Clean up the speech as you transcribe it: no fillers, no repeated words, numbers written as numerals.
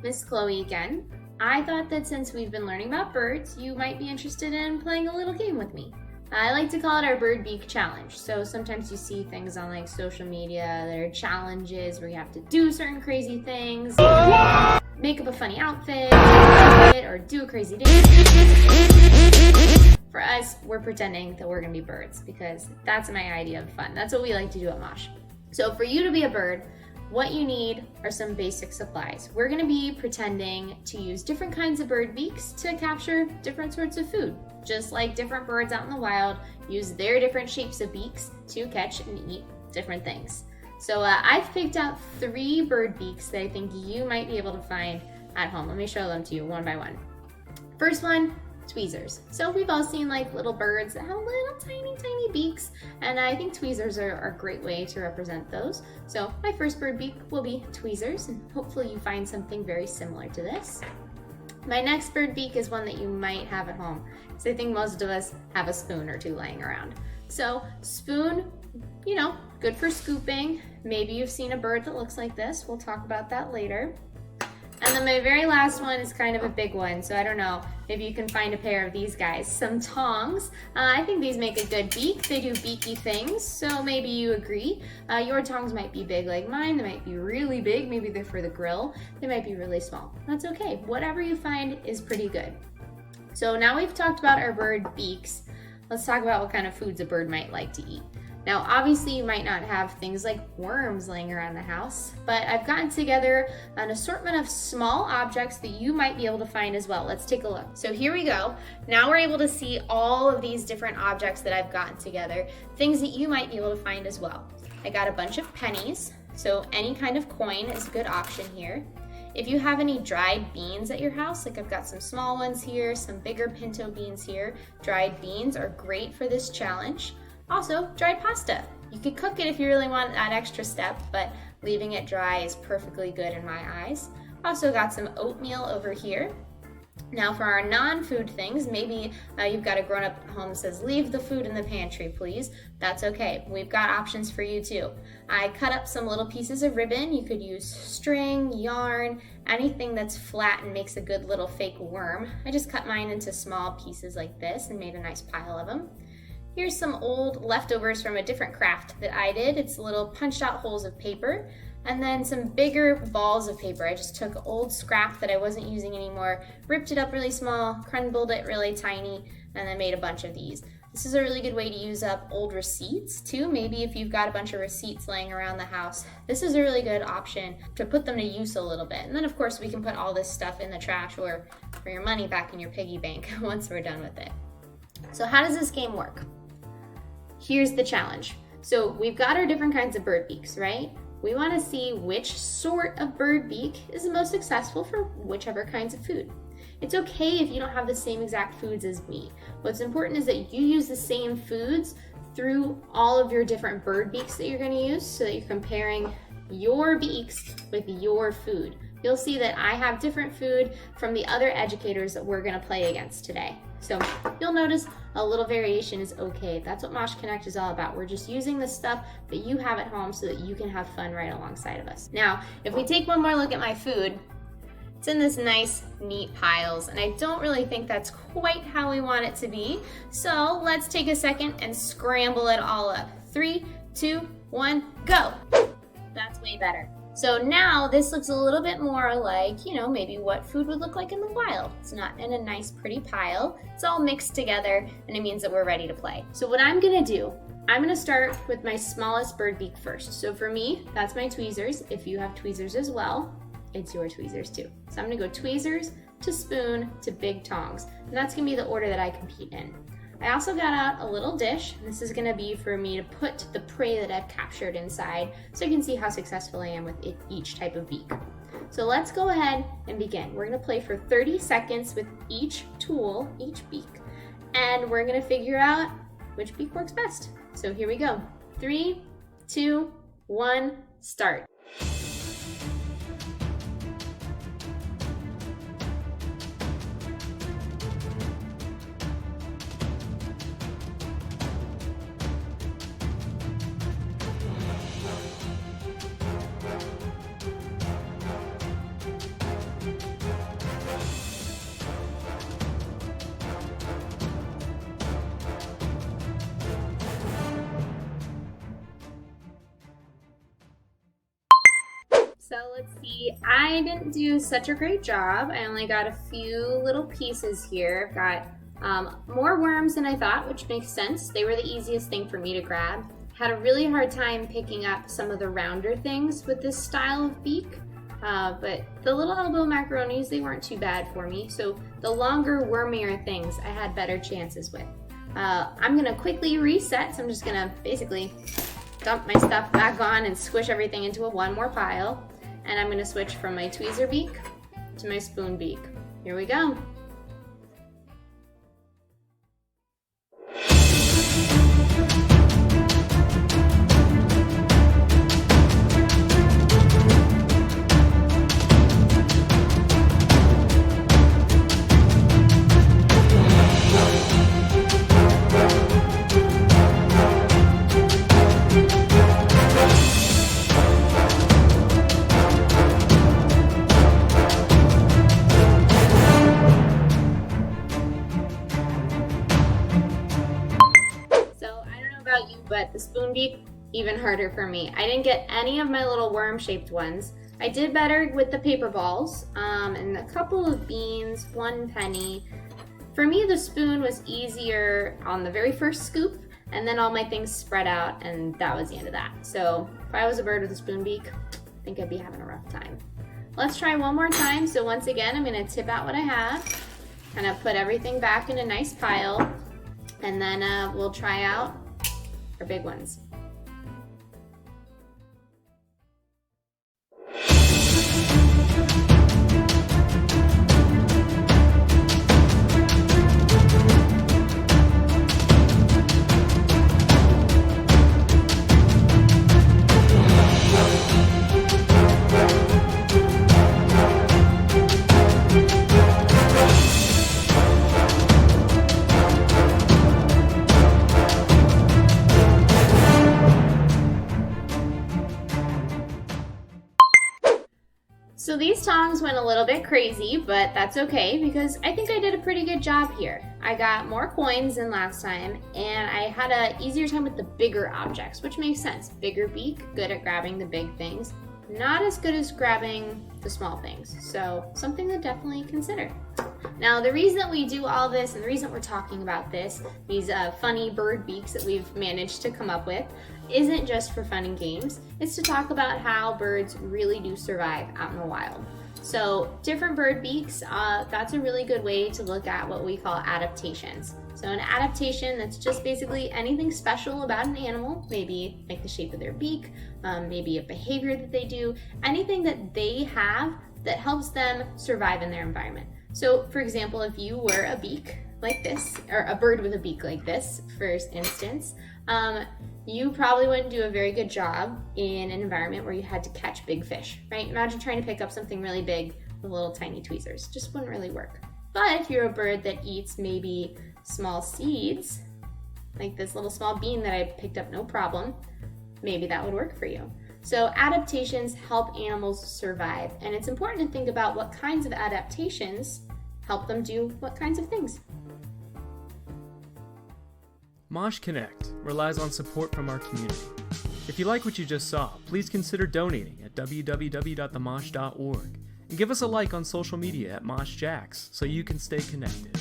Miss Chloe again. I thought that since we've been learning about birds, you might be interested in playing a little game with me. I like to call it our Bird Beak Challenge. So sometimes you see things on like social media that are challenges where you have to do certain crazy things, make up a funny outfit, or do a crazy dance. For us, we're pretending that we're gonna be birds because that's my idea of fun. That's what we like to do at MOSH. So for you to be a bird, what you need are some basic supplies. We're gonna be pretending to use different kinds of bird beaks to capture different sorts of food. Just like different birds out in the wild use their different shapes of beaks to catch and eat different things. So I've picked out 3 bird beaks that I think you might be able to find at home. Let me show them to you one by one. First one, tweezers. So we've all seen like little birds that have little tiny beaks, and I think tweezers are a great way to represent those. So my first bird beak will be tweezers, and hopefully you find something very similar to this. My next bird beak is one that you might have at home, because I think most of us have a spoon or 2 laying around. So spoon, you know, good for scooping. Maybe you've seen a bird that looks like this. We'll talk about that later. And then my very last one is kind of a big one, so I don't know, maybe you can find a pair of these guys, some tongs. I think these make a good beak. They do beaky things, so maybe you agree. Your tongs might be big like mine, they might be really big, maybe they're for the grill, they might be really small. That's okay, whatever you find is pretty good. So now we've talked about our bird beaks, let's talk about what kind of foods a bird might like to eat. Now, obviously you might not have things like worms laying around the house, but I've gotten together an assortment of small objects that you might be able to find as well. Let's take a look. So here we go. Now we're able to see all of these different objects that I've gotten together, things that you might be able to find as well. I got a bunch of pennies, so any kind of coin is a good option here. If you have any dried beans at your house, like I've got some small ones here, some bigger pinto beans here, dried beans are great for this challenge. Also, dried pasta. You could cook it if you really want that extra step, but leaving it dry is perfectly good in my eyes. Also got some oatmeal over here. Now for our non-food things, maybe you've got a grown-up at home that says, leave the food in the pantry, please. That's okay. We've got options for you too. I cut up some little pieces of ribbon. You could use string, yarn, anything that's flat and makes a good little fake worm. I just cut mine into small pieces like this and made a nice pile of them. Here's some old leftovers from a different craft that I did. It's little punched out holes of paper, and then some bigger balls of paper. I just took old scrap that I wasn't using anymore, ripped it up really small, crumbled it really tiny, and then made a bunch of these. This is a really good way to use up old receipts too. Maybe if you've got a bunch of receipts laying around the house, this is a really good option to put them to use a little bit. And then of course we can put all this stuff in the trash or for your money back in your piggy bank once we're done with it. So how does this game work? Here's the challenge. So we've got our different kinds of bird beaks, right? We want to see which sort of bird beak is the most successful for whichever kinds of food. It's okay if you don't have the same exact foods as me. What's important is that you use the same foods through all of your different bird beaks that you're going to use, so that you're comparing your beaks with your food. You'll see that I have different food from the other educators that we're going to play against today. So you'll notice a little variation is okay. That's what MOSH Connect is all about. We're just using the stuff that you have at home so that you can have fun right alongside of us. Now, if we take one more look at my food, it's in this nice, neat piles, and I don't really think that's quite how we want it to be. So let's take a second and scramble it all up. 3, 2, 1, go. That's way better. So now this looks a little bit more like, you know, maybe what food would look like in the wild. It's not in a nice pretty pile. It's all mixed together and it means that we're ready to play. So what I'm gonna do, I'm gonna start with my smallest bird beak first. So for me, that's my tweezers. If you have tweezers as well, it's your tweezers too. So I'm gonna go tweezers to spoon to big tongs. And that's gonna be the order that I compete in. I also got out a little dish. This is gonna be for me to put the prey that I've captured inside so you can see how successful I am with each type of beak. So let's go ahead and begin. We're gonna play for 30 seconds with each tool, each beak, and we're gonna figure out which beak works best. So here we go. 3, 2, 1, start. let's see, I didn't do such a great job. I only got a few little pieces here. I've got more worms than I thought, which makes sense. They were the easiest thing for me to grab. Had a really hard time picking up some of the rounder things with this style of beak. But the little elbow macaronis, they weren't too bad for me. So the longer, wormier things I had better chances with. I'm gonna quickly reset, so I'm just gonna basically dump my stuff back on and squish everything into one more pile. And I'm gonna switch from my tweezer beak to my spoon beak. Here we go. But the spoon beak, even harder for me. I didn't get any of my little worm-shaped ones. I did better with the paper balls and a couple of beans, 1 penny. For me, the spoon was easier on the very first scoop, and then all my things spread out, and that was the end of that. So if I was a bird with a spoon beak, I think I'd be having a rough time. Let's try one more time. So once again, I'm gonna tip out what I have, kind of put everything back in a nice pile, and then we'll try out our big ones. So these tongs went a little bit crazy, but that's okay because I think I did a pretty good job here. I got more coins than last time, and I had an easier time with the bigger objects, which makes sense. Bigger beak, good at grabbing the big things, not as good as grabbing the small things. So something to definitely consider. Now, the reason that we do all this and the reason we're talking about this, these funny bird beaks that we've managed to come up with, isn't just for fun and games. It's to talk about how birds really do survive out in the wild. So different bird beaks, that's a really good way to look at what we call adaptations. So an adaptation, that's just basically anything special about an animal, maybe like the shape of their beak, maybe a behavior that they do, anything that they have that helps them survive in their environment. So for example, if you were a beak like this, or a bird with a beak like this, for instance, you probably wouldn't do a very good job in an environment where you had to catch big fish, right? Imagine trying to pick up something really big with little tiny tweezers. Just wouldn't really work. But if you're a bird that eats maybe small seeds, like this little small bean that I picked up no problem, maybe that would work for you. So adaptations help animals survive, and it's important to think about what kinds of adaptations help them do what kinds of things. MOSH Connect relies on support from our community. If you like what you just saw, please consider donating at www.themosh.org and give us a like on social media at MOSH Jacks so you can stay connected.